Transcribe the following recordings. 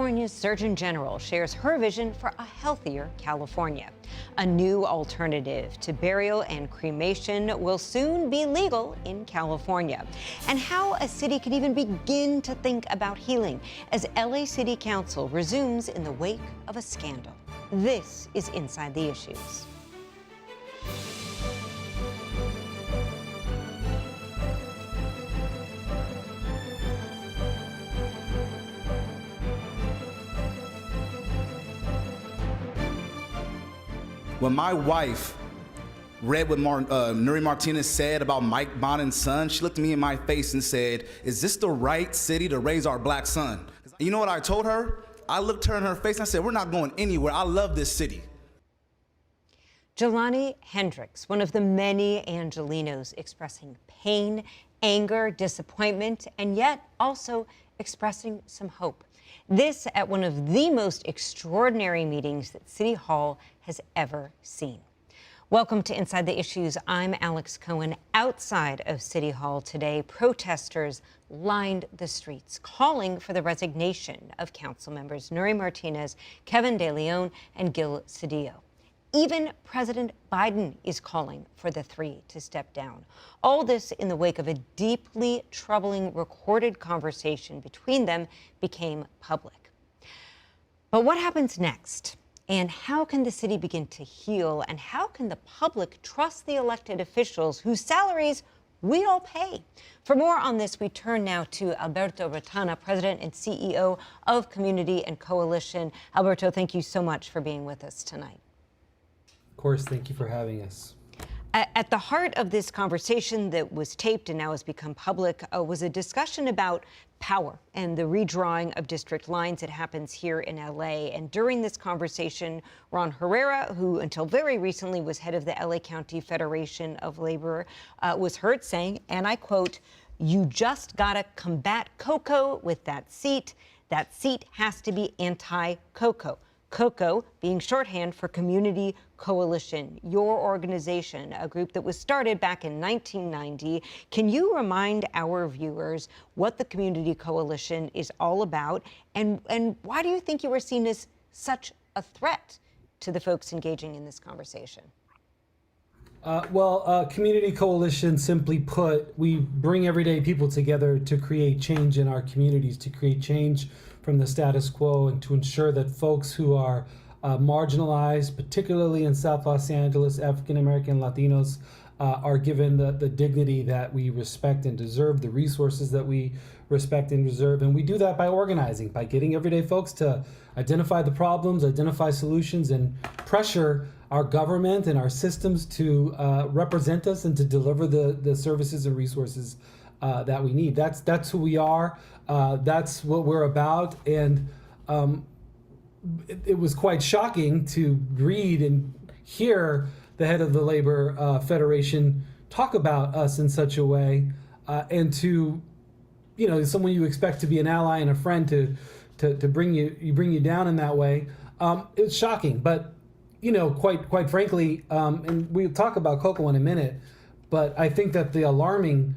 California's Surgeon General shares her vision for a healthier California. A new alternative to burial and cremation will soon be legal in California. And how a city can even begin to think about healing as LA City Council resumes in the wake of a scandal. This is Inside the Issues. When my wife read what Nuri Martinez said about Mike Bonin's son, she looked at me in my face and said, "Is this the right city to raise our black son?" You know what I told her? I looked her in her face and I said, "We're not going anywhere. I love this city." Jelani Hendricks, one of the many Angelenos expressing pain, anger, disappointment, and yet also expressing some hope. This at one of the most extraordinary meetings that City Hall has ever seen. Welcome to Inside the Issues. I'm Alex Cohen. Outside of City Hall today, protesters lined the streets, calling for the resignation of council members Nuri Martinez, Kevin De Leon, and Gil Cedillo. Even President Biden is calling for the three to step down. All this in the wake of a deeply troubling recorded conversation between them became public. But what happens next? And how can the city begin to heal? And how can the public trust the elected officials whose salaries we all pay? For more on this, we turn now to Alberto Retana, President and CEO of Community and Coalition. Alberto, thank you so much for being with us tonight. Of course, thank you for having us. At the heart of this conversation that was taped and now has become public was a discussion about power and the redrawing of district lines that happens here in LA. And during this conversation, Ron Herrera, who until very recently was head of the LA County Federation of Labor, was heard saying, and I quote, "You just gotta combat COCO with that seat. That seat has to be anti-COCO." COCO being shorthand for Community Coalition, your organization, a group that was started back in 1990. Can you remind our viewers what the Community Coalition is all about, and why do you think you were seen as such a threat to the folks engaging in this conversation? Community Coalition, simply put, we bring everyday people together to create change in our communities, to create change from the status quo, and to ensure that folks who are marginalized, particularly in South Los Angeles, African American, Latinos, are given the dignity that we respect and deserve, the resources that we respect and deserve. And we do that by organizing, by getting everyday folks to identify the problems, identify solutions, and pressure our government and our systems to represent us and to deliver the services and resources that we need. That's who we are. That's what we're about. And it was quite shocking to read and hear the head of the Labor Federation talk about us in such a way, and to, someone you expect to be an ally and a friend to bring you down in that way. It's shocking, but quite frankly, and we'll talk about COCO in a minute, but I think that the alarming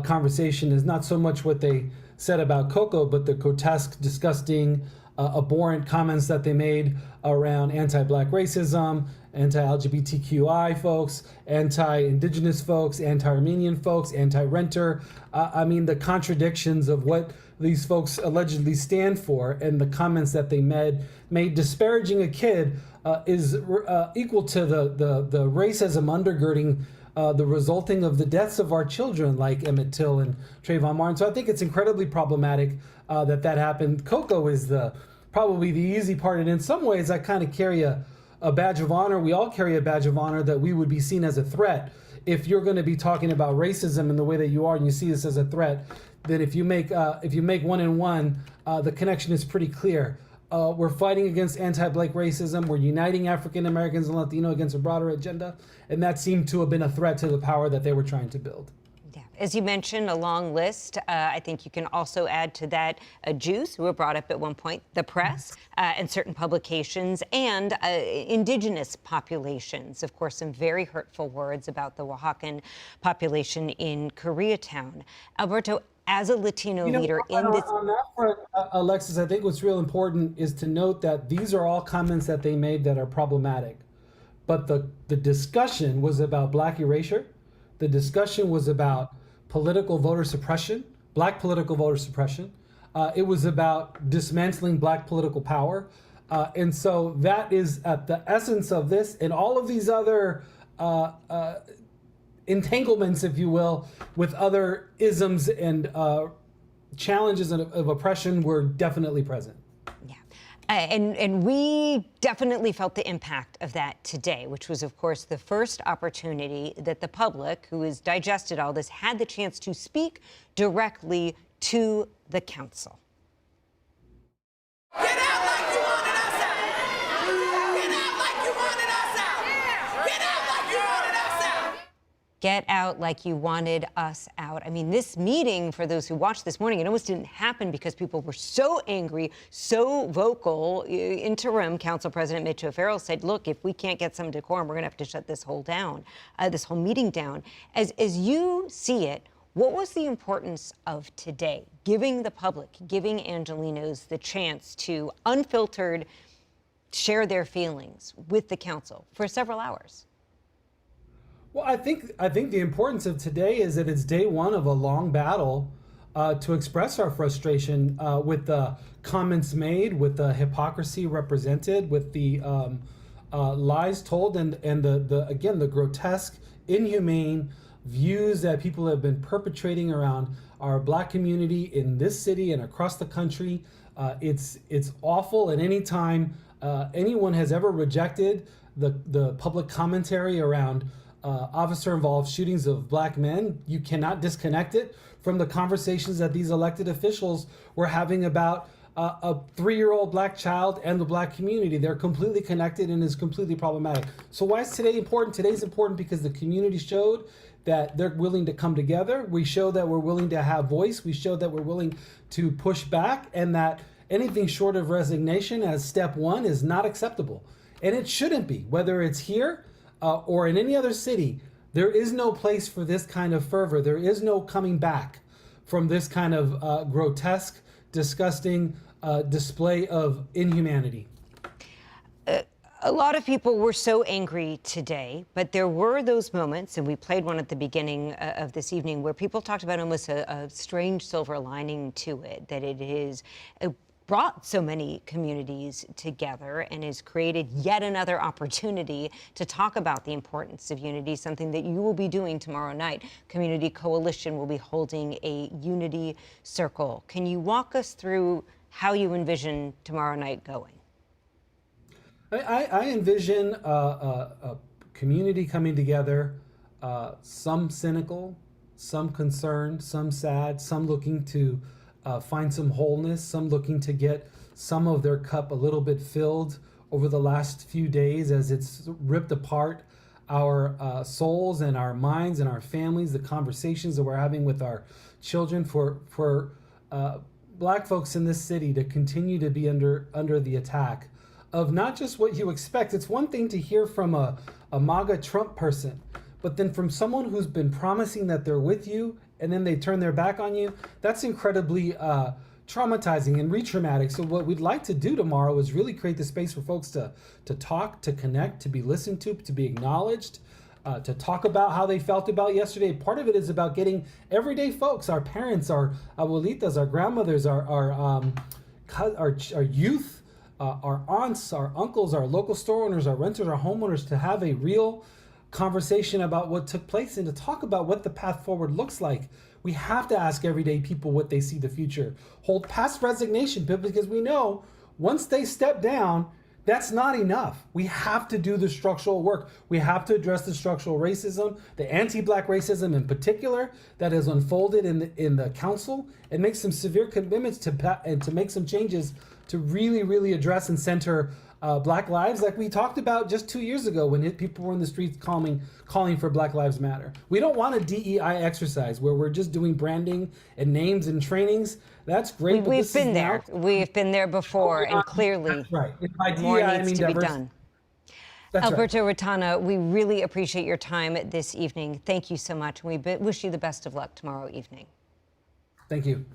conversation is not so much what they said about COCO, but the grotesque, disgusting, abhorrent comments that they made around anti-Black racism, anti-LGBTQI folks, anti-Indigenous folks, anti-Armenian folks, anti-renter. The contradictions of what these folks allegedly stand for and the comments that they made disparaging a kid is equal to the racism undergirding the resulting of the deaths of our children like Emmett Till and Trayvon Martin. So I think it's incredibly problematic that happened. COCO is probably the easy part, and in some ways I kind of carry a badge of honor. We all carry a badge of honor that we would be seen as a threat. If you're going to be talking about racism in the way that you are, and you see this as a threat, then if you make one and one, the connection is pretty clear. We're fighting against anti-Black racism. We're uniting African Americans and Latino against a broader agenda, and that seemed to have been a threat to the power that they were trying to build. Yeah. As you mentioned, a long list. I think you can also add to that Jews, who were brought up at one point, the press, and certain publications, and indigenous populations. Of course, some very hurtful words about the Oaxacan population in Koreatown. Alberto, as a Latino You know, leader in this. on that front, Alexis, I think what's real important is to note that these are all comments that they made that are problematic. But the discussion was about Black erasure. The discussion was about political voter suppression, Black political voter suppression. It was about dismantling Black political power. And so that is at the essence of this, and all of these other entanglements, if you will, with other isms and challenges of oppression were definitely present. Yeah. And we definitely felt the impact of that today, which was, of course, the first opportunity that the public, who has digested all this, had the chance to speak directly to the council. Get out like you wanted us out! Get out like you wanted us out! Get out like you wanted us out! Get out like you wanted us out. I mean, this meeting, for those who watched this morning, it almost didn't happen because people were so angry, so vocal. Interim Council President Mitch O'Farrell said, look, if we can't get some decorum, we're going to have to shut this whole meeting down. As you see it, what was the importance of today, giving the public, giving Angelenos the chance to unfiltered share their feelings with the council for several hours? Well, I think the importance of today is that it's day one of a long battle to express our frustration with the comments made, with the hypocrisy represented, with the lies told, and the grotesque, inhumane views that people have been perpetrating around our Black community in this city and across the country. It's awful. And anytime anyone has ever rejected the public commentary around officer-involved shootings of Black men, you cannot disconnect it from the conversations that these elected officials were having about a 3-year-old Black child and the Black community. They're completely connected and is completely problematic. So why is today important? Today's important because the community showed that they're willing to come together. We show that we're willing to have voice. We show that we're willing to push back, and that anything short of resignation as step one is not acceptable. And it shouldn't be, whether it's here or in any other city. There is no place for this kind of fervor. There is no coming back from this kind of grotesque, disgusting display of inhumanity. A lot of people were so angry today, but there were those moments, and we played one at the beginning of this evening, where people talked about almost a strange silver lining to it, that it has brought so many communities together and has created yet another opportunity to talk about the importance of unity, something that you will be doing tomorrow night. Community Coalition will be holding a unity circle. Can you walk us through how you envision tomorrow night going? I envision a community coming together, some cynical, some concerned, some sad, some looking to find some wholeness, some looking to get some of their cup a little bit filled over the last few days as it's ripped apart our souls and our minds and our families, the conversations that we're having with our children, for Black folks in this city to continue to be under the attack of not just what you expect. It's one thing to hear from a MAGA Trump person, but then from someone who's been promising that they're with you and then they turn their back on you. That's incredibly traumatizing and re-traumatic. So what we'd like to do tomorrow is really create the space for folks to talk, to connect, to be listened to be acknowledged, to talk about how they felt about yesterday. Part of it is about getting everyday folks, our parents, our abuelitas, our grandmothers, our youth, our aunts, our uncles, our local store owners, our renters, our homeowners, to have a real conversation about what took place and to talk about what the path forward looks like. We have to ask everyday people what they see the future. Hold past resignation, because we know once they step down, that's not enough. We have to do the structural work. We have to address the structural racism, the anti-Black racism in particular, that has unfolded in the council, and make some severe commitments to make some changes to really, really address and center Black lives, like we talked about just 2 years ago when people were in the streets calling for Black Lives Matter. We don't want a DEI exercise where we're just doing branding and names and trainings. That's great. We've been there. We've been there before, and clearly right. By more DEI, needs to be done. That's Alberto right. Retana, we really appreciate your time this evening. Thank you so much. We wish you the best of luck tomorrow evening. Thank you.